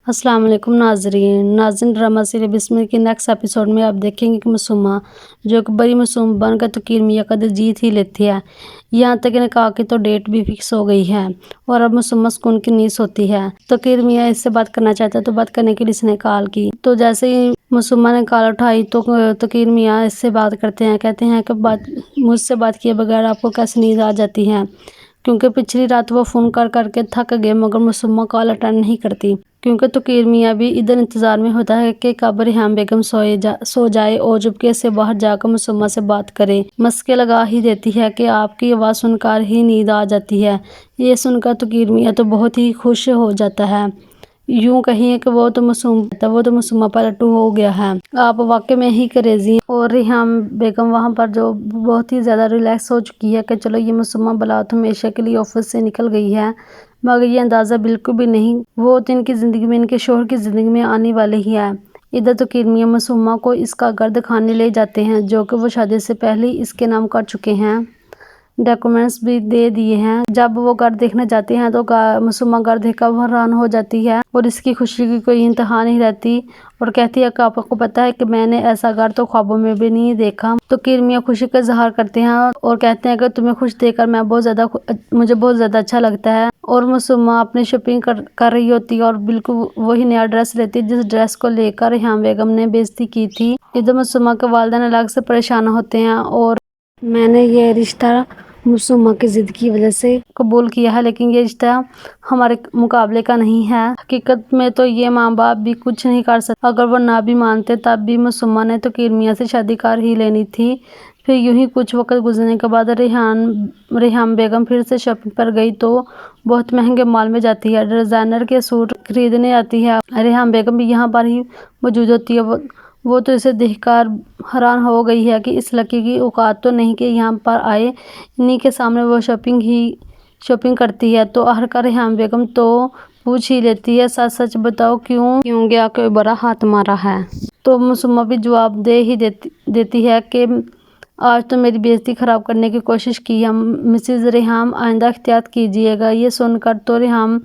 अस्सलाम वालेकुम नाज़रीन ड्रामा सीरियल बिस्मिल के नेक्स्ट एपिसोड में आप देखेंगे कि मासूमा जो कि बड़ी मासूम बनकर तकीर मियाँ का दिल जीत ही लेती है। यहाँ तक निकाह की तो डेट भी फिक्स हो गई है और अब मासूमा सुकून की नींद सोती है। तकीर मियाँ इससे बात करना चाहता है तो बात करने के लिए इसने कॉल की। तो जैसे ही मासूमा ने कॉल उठाई तो तकीर मियाँ इससे बात करते हैं, कहते हैं कि मुझसे बात किए बगैर आपको कैसे नींद आ जाती है, क्योंकि पिछली रात वो फ़ोन कर करके थक गए मगर मासूमा कॉल अटेंड नहीं करती। क्योंकि तकीर मियाँ भी इधर इंतज़ार में होता है कि कब रेहान बेगम सो जाए और चुपके से बाहर जाकर मासूमा से बात करे। मस्के लगा ही देती है कि आपकी आवाज़ सुनकर ही नींद आ जाती है। ये सुनकर तकीर मियाँ तो बहुत ही खुश हो जाता है। यूं कहिए कि वो तो मासूमा पर लट्टू हो गया है। आप वाकई में ही क्रेजी हैं। और रेहान बेगम वहाँ पर जो बहुत ही ज़्यादा रिलैक्स हो चुकी है कि चलो ये मासूमा बला तो हमेशा के लिए ऑफिस से निकल गई है, मगर ये अंदाज़ा बिल्कुल भी नहीं वो तो इनकी ज़िंदगी में, इनके शोहर की ज़िंदगी में आने वाली ही है। इधर तकीर मियाँ मासूमा को इसका घर दिखाने ले जाते हैं जो कि वो शादी से पहले ही इसके नाम कर चुके हैं, डॉक्यूमेंट्स भी दे दिए हैं। जब वो घर देखने जाते हैं तो मासूमा घर देखकर हैरान हो जाती है और इसकी खुशी की कोई इंतहा नहीं रहती और कहती है कि आपको पता है कि मैंने ऐसा घर तो ख्वाबों में भी नहीं देखा। तो तकीर मियाँ खुशी का इजहार करते हैं और कहते हैं कि तुम्हें खुश देखकर मुझे बहुत ज़्यादा अच्छा लगता है। और मासूमा अपनी शॉपिंग कर रही होती है और बिल्कुल वही नया ड्रेस लेती है जिस ड्रेस को लेकर रेहान बेगम ने बेइज्जती की थी। इधर मासूमा के वालिदैन अलग से परेशान होते हैं और मैंने ये रिश्ता मासूमा की ज़िद की वजह से कबूल किया है, लेकिन ये रिश्ता हमारे मुकाबले का नहीं है। हकीकत में तो ये माँ बाप भी कुछ नहीं कर सकते। अगर वो ना भी मानते तब भी मासूमा ने तो तकीर मियाँ से शादी कर ही लेनी थी। फिर यूं ही कुछ वक्त गुजरने के बाद रेहान बेगम फिर से शॉपिंग पर गई तो बहुत महंगे मॉल में जाती है, डिज़ाइनर के सूट खरीदने आती है। रेहान बेगम भी यहाँ पर ही मौजूद होती है। वो तो इसे देखकर हैरान हो गई है कि इस लड़की की औकात तो नहीं कि यहाँ पर आए, इन्हीं के सामने वो शॉपिंग करती है। तो आखिरकार रेहान बेगम तो पूछ ही लेती है, सच सच बताओ क्यों गया, कोई बड़ा हाथ मारा है? तो मासूमा भी जवाब दे ही देती है कि आज तो मेरी बेइज्जती ख़राब करने की कोशिश की है मिसेज़ रेहान, आइंदा एहतियात कीजिएगा। ये सुनकर तो रेहान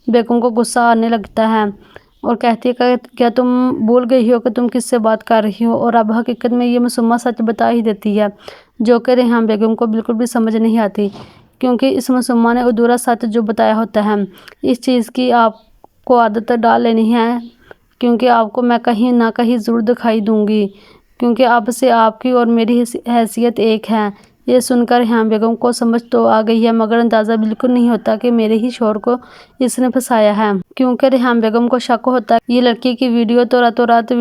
बेगम को गुस्सा आने लगता है और कहती है क्या तुम भूल गई हो कि तुम किससे बात कर रही हो? और अब हकीकत में ये मासूमा सच बता ही देती है जो कि रेहान बेगम को बिल्कुल भी समझ नहीं आती, क्योंकि इस मासूमा ने अधूरा सच जो बताया होता है। इस चीज़ की आपको आदत डाल लेनी है, क्योंकि आपको मैं कहीं ना कहीं ज़रूर दिखाई दूंगी, क्योंकि अब से आपकी और मेरी हैसियत एक है। ये सुनकर रेहान बेगम को समझ तो आ गई है, मगर अंदाज़ा बिल्कुल नहीं होता कि मेरे ही शोहर को इसने फंसाया है, क्योंकि रेहान बेगम को शक होता है ये लड़की की वीडियो तो रातों रात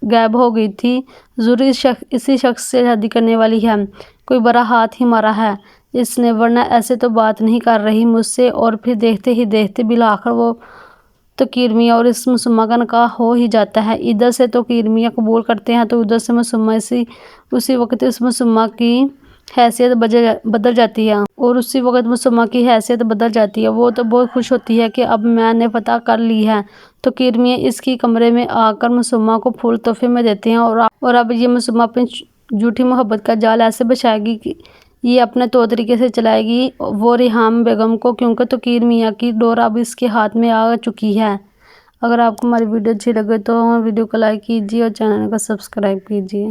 गायब हो गई थी, ज़रूर इसी शख्स से शादी करने वाली है, कोई बड़ा हाथ ही मारा है इसने, वरना ऐसे तो बात नहीं कर रही मुझसे। और फिर देखते ही देखते बिलाखिर वो तकीर मियाँ और इस मासूमा का निकाह हो ही जाता है। इधर से तो तकीर मियाँ कबूल करते हैं तो उधर से मासूमा उसी वक्त इस मासूमा की हैसियत बदल जाती है वो तो बहुत खुश होती है कि अब मैंने पता कर ली है। तो तकीर मियाँ इसकी कमरे में आकर मासूमा को फूल तोहफे में देते हैं और अब ये मासूमा अपनी झूठी मोहब्बत का जाल ऐसे बिछाएगी कि ये अपने तौर तरीके से चलाएगी वो रेहान बेगम को, क्योंकि तकीर मियाँ की डोर अब इसके हाथ में आ चुकी है। अगर आपको हमारी वीडियो अच्छी लगे तो वीडियो को लाइक कीजिए और चैनल को सब्सक्राइब कीजिए।